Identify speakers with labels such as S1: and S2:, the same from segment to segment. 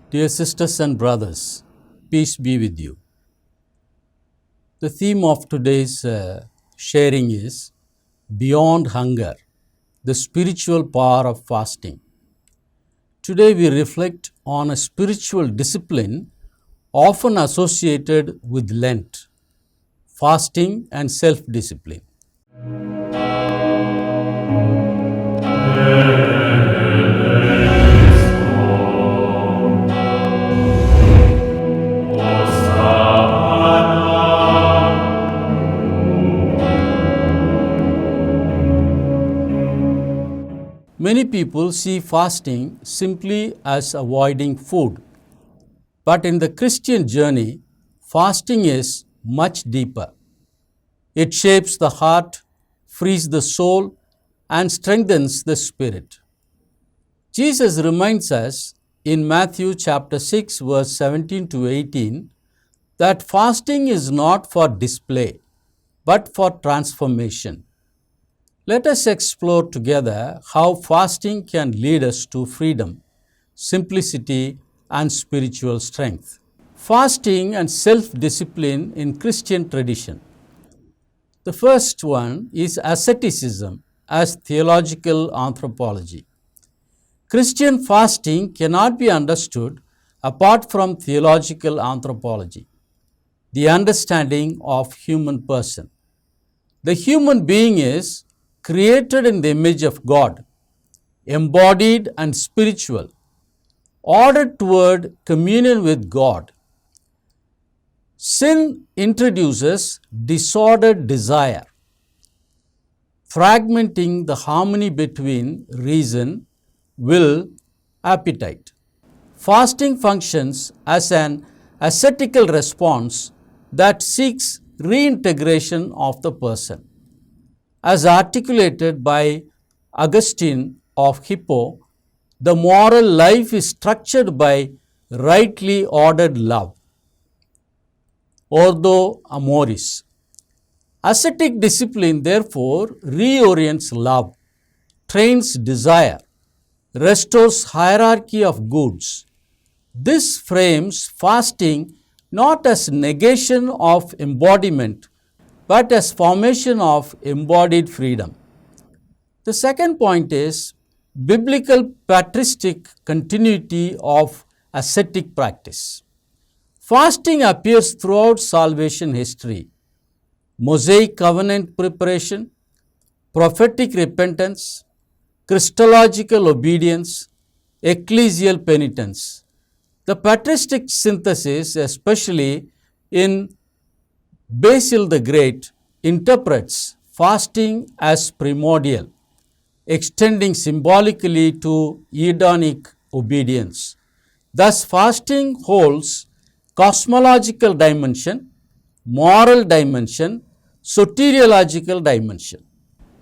S1: Dear sisters and brothers, peace be with you. The theme of today's sharing is Beyond Hunger, the spiritual power of fasting. Today we reflect on a spiritual discipline often associated with Lent, fasting and self-discipline. Many people see fasting simply as avoiding food. But in the Christian journey, fasting is much deeper. It shapes the heart, frees the soul, and strengthens the spirit. Jesus reminds us in Matthew chapter 6 verse 17 to 18 that fasting is not for display but for transformation. Let us explore together how fasting can lead us to freedom, simplicity, and spiritual strength. Fasting and self-discipline in Christian tradition. The first one is asceticism as theological anthropology. Christian fasting cannot be understood apart from theological anthropology, the understanding of human person. The human being is created in the image of God, embodied and spiritual, ordered toward communion with God. Sin introduces disordered desire, fragmenting the harmony between reason, will, appetite. Fasting functions as an ascetical response that seeks reintegration of the person. As articulated by Augustine of Hippo, the moral life is structured by rightly ordered love, ordo amoris. Ascetic discipline therefore reorients love, trains desire, restores hierarchy of goods. This frames fasting not as negation of embodiment, but as formation of embodied freedom. The second point is biblical patristic continuity of ascetic practice. Fasting appears throughout salvation history. Mosaic covenant preparation, prophetic repentance, Christological obedience, ecclesial penitence. The patristic synthesis, especially in Basil the Great, interprets fasting as primordial, extending symbolically to Edenic obedience. Thus, fasting holds cosmological dimension, moral dimension, soteriological dimension.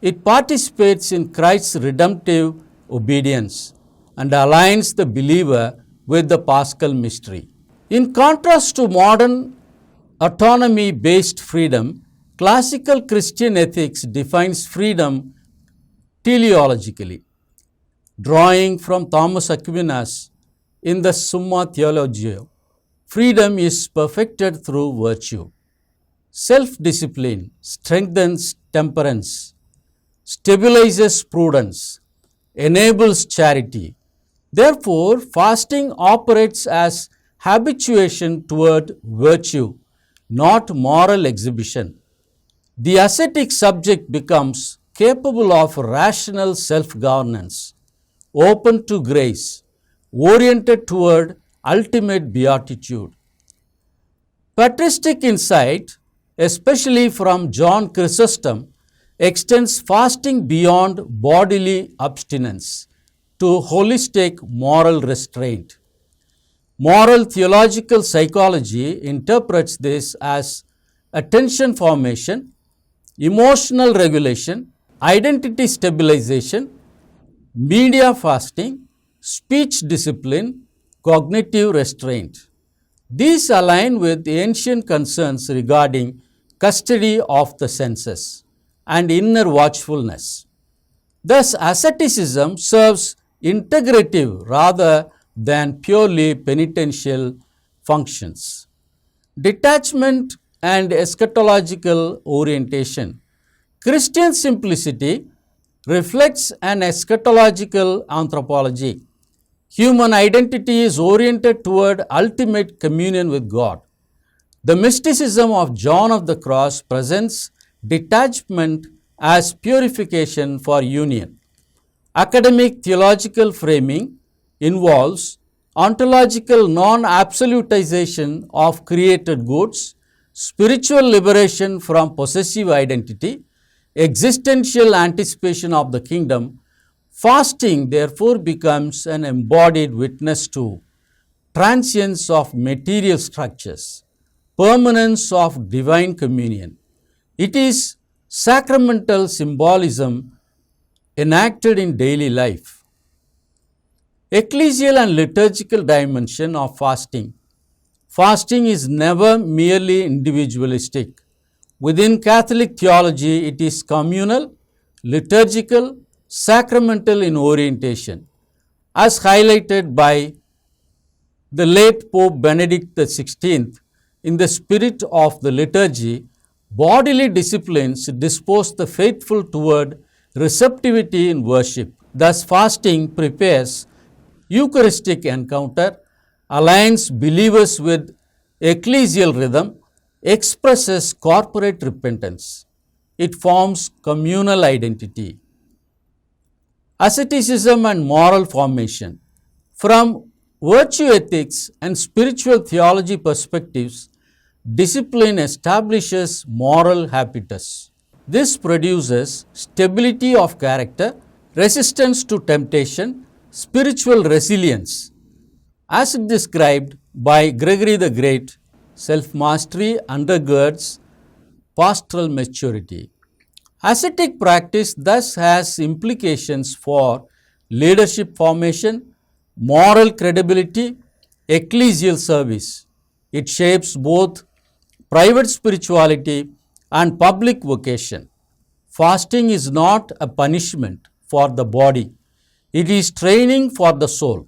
S1: It participates in Christ's redemptive obedience and aligns the believer with the Paschal mystery. In contrast to modern autonomy-based freedom, classical Christian ethics defines freedom teleologically. Drawing from Thomas Aquinas in the Summa Theologiae, freedom is perfected through virtue. Self-discipline strengthens temperance, stabilizes prudence, enables charity. Therefore, fasting operates as habituation toward virtue, not moral exhibition. The ascetic subject becomes capable of rational self-governance, open to grace, oriented toward ultimate beatitude. Patristic insight, especially from John Chrysostom, extends fasting beyond bodily abstinence to holistic moral restraint. Moral theological psychology interprets this as attention formation, emotional regulation, identity stabilization, media fasting, speech discipline, cognitive restraint. These align with ancient concerns regarding custody of the senses and inner watchfulness. Thus, asceticism serves integrative rather than purely penitential functions. Detachment and eschatological orientation. Christian simplicity reflects an eschatological anthropology. Human identity is oriented toward ultimate communion with God. The mysticism of John of the Cross presents detachment as purification for union. Academic theological framing involves ontological non-absolutization of created goods, spiritual liberation from possessive identity, existential anticipation of the kingdom. Fasting therefore becomes an embodied witness to transience of material structures, permanence of divine communion. It is sacramental symbolism enacted in daily life. Ecclesial and liturgical dimension of fasting. Fasting is never merely individualistic. Within Catholic theology, it is communal, liturgical, sacramental in orientation, as highlighted by the late Pope Benedict XVI. In the spirit of the liturgy, bodily disciplines dispose the faithful toward receptivity in worship. Thus, fasting prepares Eucharistic encounter, aligns believers with ecclesial rhythm, expresses corporate repentance. It forms communal identity. Asceticism and moral formation. From virtue ethics and spiritual theology perspectives, discipline establishes moral habitus. This produces stability of character, resistance to temptation, spiritual resilience. As described by Gregory the Great, self-mastery undergirds pastoral maturity. Ascetic practice thus has implications for leadership formation, moral credibility, ecclesial service. It shapes both private spirituality and public vocation. Fasting is not a punishment for the body. It is training for the soul.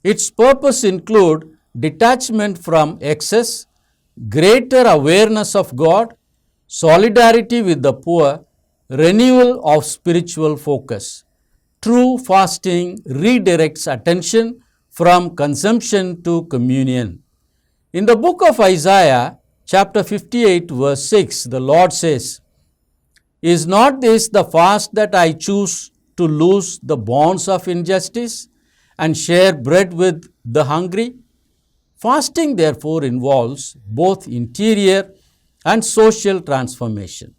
S1: Its purpose include detachment from excess, greater awareness of God, solidarity with the poor, renewal of spiritual focus. True fasting redirects attention from consumption to communion. In the book of Isaiah, chapter 58, verse 6, the Lord says, "Is not this the fast that I choose to loose the bonds of injustice and share bread with the hungry?" Fasting therefore involves both interior and social transformation.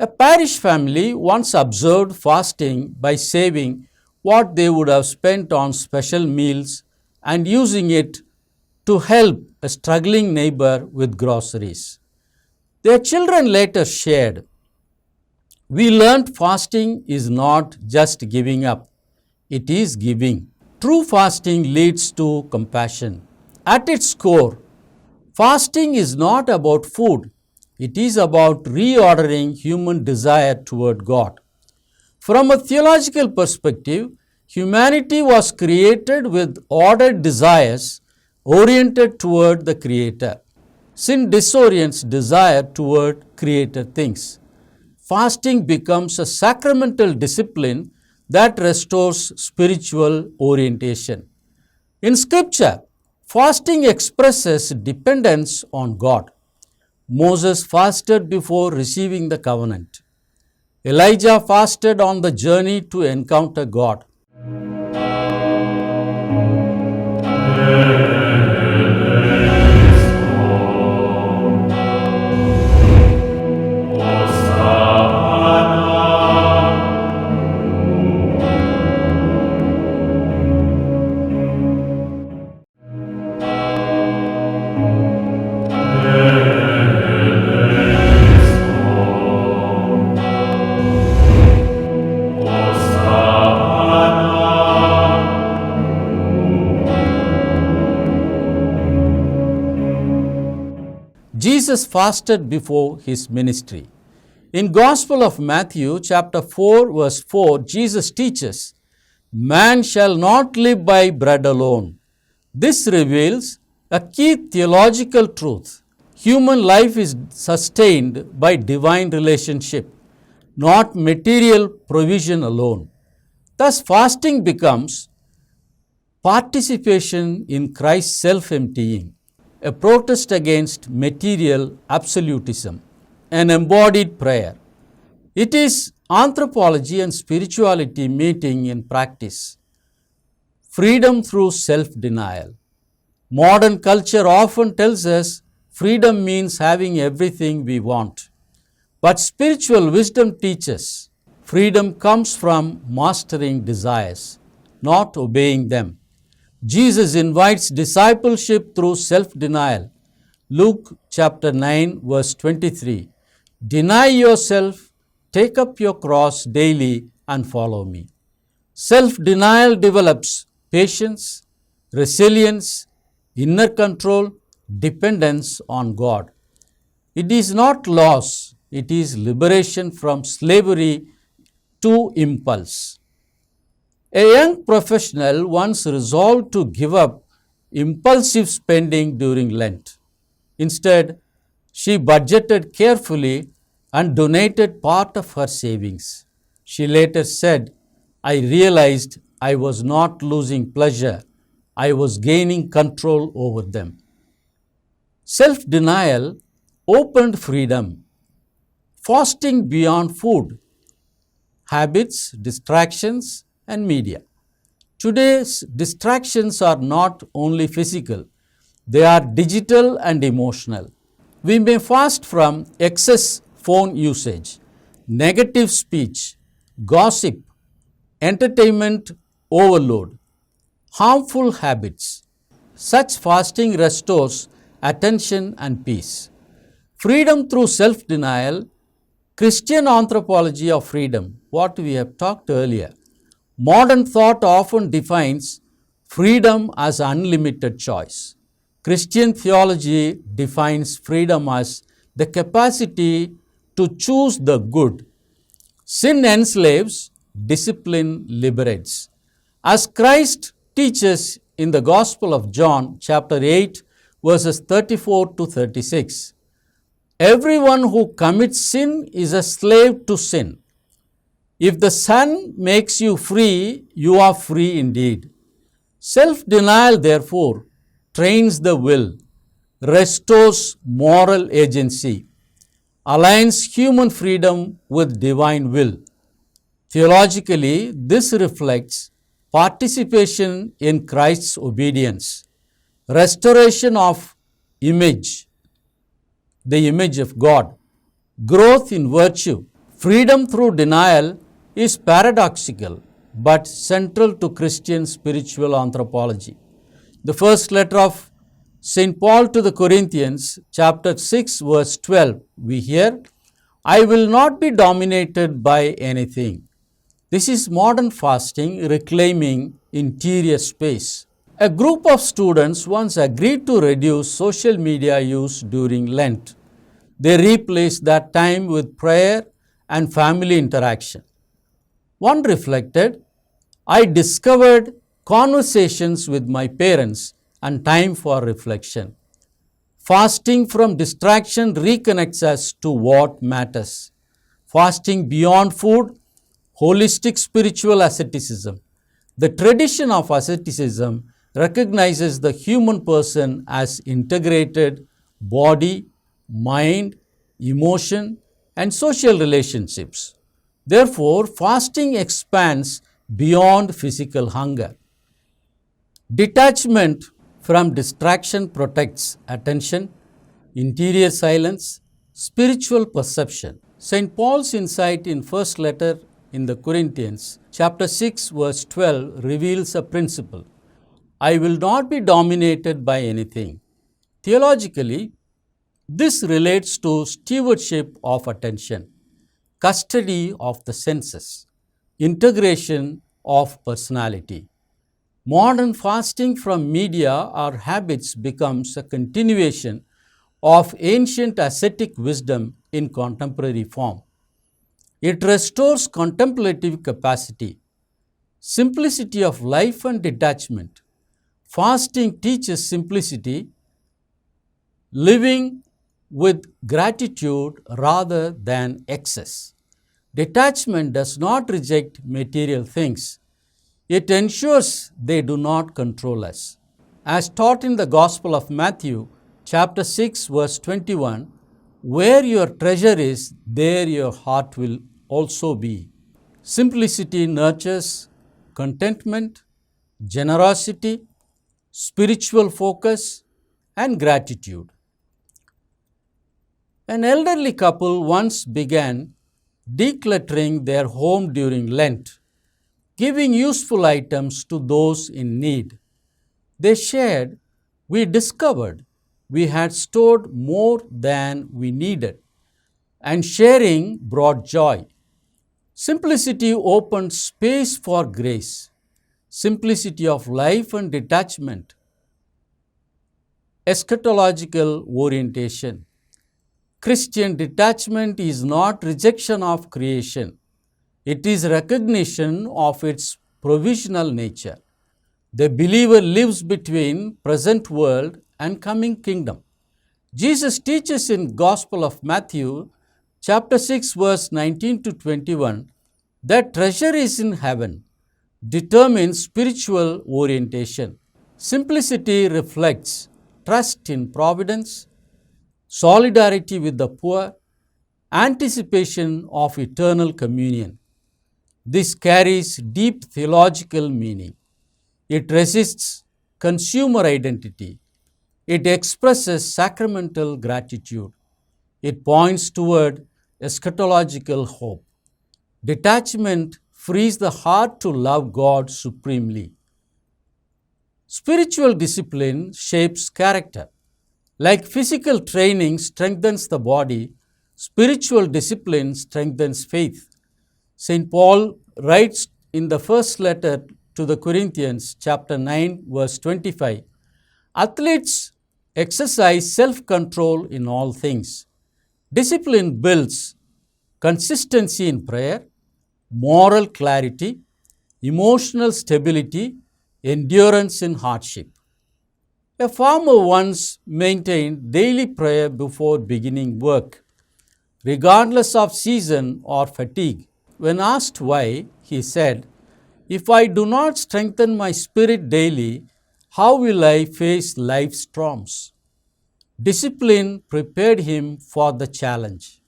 S1: A parish family once observed fasting by saving what they would have spent on special meals and using it to help a struggling neighbor with groceries. Their children later shared, "We learned fasting is not just giving up, it is giving." True fasting leads to compassion. At its core, fasting is not about food, it is about reordering human desire toward God. From a theological perspective, humanity was created with ordered desires oriented toward the Creator. Sin disorients desire toward created things. Fasting becomes a sacramental discipline that restores spiritual orientation. In Scripture, fasting expresses dependence on God. Moses fasted before receiving the covenant. Elijah fasted on the journey to encounter God. Jesus fasted before his ministry. In Gospel of Matthew chapter 4 verse 4, Jesus teaches, Man shall not live by bread alone. This reveals a key theological truth. Human life is sustained by divine relationship, not material provision alone. Thus, fasting becomes participation in Christ's self-emptying, a protest against material absolutism, an embodied prayer. It is anthropology and spirituality meeting in practice. Freedom through self-denial. Modern culture often tells us freedom means having everything we want. But spiritual wisdom teaches freedom comes from mastering desires, not obeying them. Jesus invites discipleship through self-denial. Luke chapter 9 verse 23. Deny yourself, take up your cross daily and follow me. Self-denial develops patience, resilience, inner control, dependence on God. It is not loss, it is liberation from slavery to impulse. A young professional once resolved to give up impulsive spending during Lent. Instead, she budgeted carefully and donated part of her savings. She later said, I realized I was not losing pleasure, I was gaining control over them. Self-denial opened freedom. Fasting beyond food, habits, distractions, and media. Today's distractions are not only physical, they are digital and emotional. We may fast from excess phone usage, negative speech, gossip, entertainment overload, harmful habits. Such fasting restores attention and peace. Freedom through self-denial, Christian anthropology of freedom, what we have talked earlier. Modern thought often defines freedom as unlimited choice. Christian theology defines freedom as the capacity to choose the good. Sin enslaves, discipline liberates. As Christ teaches in the Gospel of John, chapter 8, verses 34 to 36, everyone who commits sin is a slave to sin. If the Son makes you free, you are free indeed. Self-denial, therefore, trains the will, restores moral agency, aligns human freedom with divine will. Theologically, this reflects participation in Christ's obedience, restoration of image, the image of God, growth in virtue. Freedom through denial is paradoxical but central to Christian spiritual anthropology. The first letter of St. Paul to the Corinthians, chapter 6, verse 12, we hear, I will not be dominated by anything. This is modern fasting reclaiming interior space. A group of students once agreed to reduce social media use during Lent. They replaced that time with prayer and family interaction. One reflected, I discovered conversations with my parents and time for reflection. Fasting from distraction reconnects us to what matters. Fasting beyond food, holistic spiritual asceticism. The tradition of asceticism recognizes the human person as integrated body, mind, emotion, and social relationships. Therefore, fasting expands beyond physical hunger. Detachment from distraction protects attention, interior silence, spiritual perception. St. Paul's insight in first letter in the Corinthians, chapter 6, verse 12 reveals a principle. I will not be dominated by anything. Theologically, this relates to stewardship of attention, custody of the senses, integration of personality. Modern fasting from media or habits becomes a continuation of ancient ascetic wisdom in contemporary form. It restores contemplative capacity, Simplicity of life and detachment. Fasting teaches simplicity, living with gratitude rather than excess. Detachment does not reject material things. It ensures they do not control us. As taught in the Gospel of Matthew, chapter 6, verse 21, where your treasure is, there your heart will also be. Simplicity nurtures contentment, generosity, spiritual focus, and gratitude. An elderly couple once began decluttering their home during Lent, giving useful items to those in need. They shared, "We discovered we had stored more than we needed, and sharing brought joy." Simplicity opened space for grace. Simplicity of life and detachment. Eschatological orientation. Christian detachment is not rejection of creation. It is recognition of its provisional nature. The believer lives between present world and coming kingdom. Jesus teaches in Gospel of Matthew, chapter 6, verse 19 to 21, that treasure is in heaven, determines spiritual orientation. Simplicity reflects trust in providence, solidarity with the poor, anticipation of eternal communion. This carries deep theological meaning. It resists consumer identity. It expresses sacramental gratitude. It points toward eschatological hope. Detachment frees the heart to love God supremely. Spiritual discipline shapes character. Like physical training strengthens the body, spiritual discipline strengthens faith. St. Paul writes in the first letter to the Corinthians, chapter 9, verse 25, "Athletes exercise self-control in all things." Discipline builds consistency in prayer, moral clarity, emotional stability, endurance in hardship. A farmer once maintained daily prayer before beginning work, regardless of season or fatigue. When asked why, he said, "If I do not strengthen my spirit daily, how will I face life's storms?" Discipline prepared him for the challenge.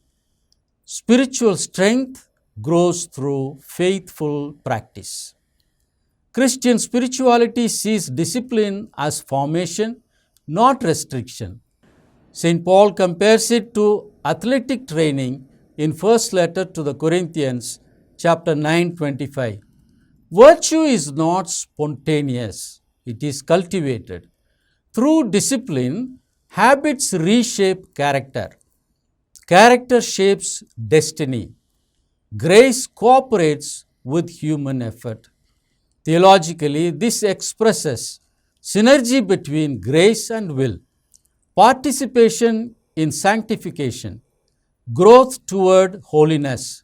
S1: Spiritual strength grows through faithful practice. Christian spirituality sees discipline as formation, not restriction. St. Paul compares it to athletic training in first letter to the Corinthians, chapter 9:25. Virtue is not spontaneous, it is cultivated. Through discipline, habits reshape character. Character shapes destiny. Grace cooperates with human effort. Theologically, this expresses synergy between grace and will, participation in sanctification, growth toward holiness.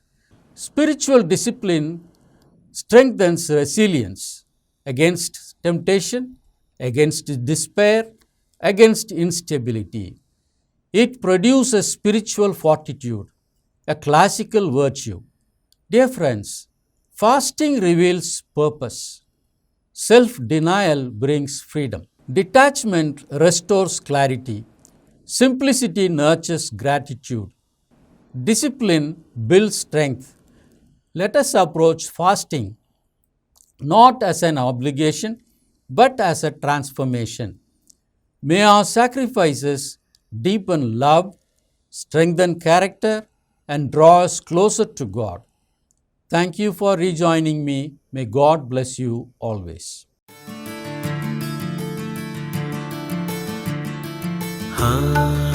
S1: Spiritual discipline strengthens resilience against temptation, against despair, against instability. It produces spiritual fortitude, a classical virtue. Dear friends, fasting reveals purpose. Self-denial brings freedom. Detachment restores clarity. Simplicity nurtures gratitude. Discipline builds strength. Let us approach fasting not as an obligation, but as a transformation. May our sacrifices deepen love, strengthen character, and draw us closer to God. Thank you for rejoining me. May God bless you always.
S2: Ah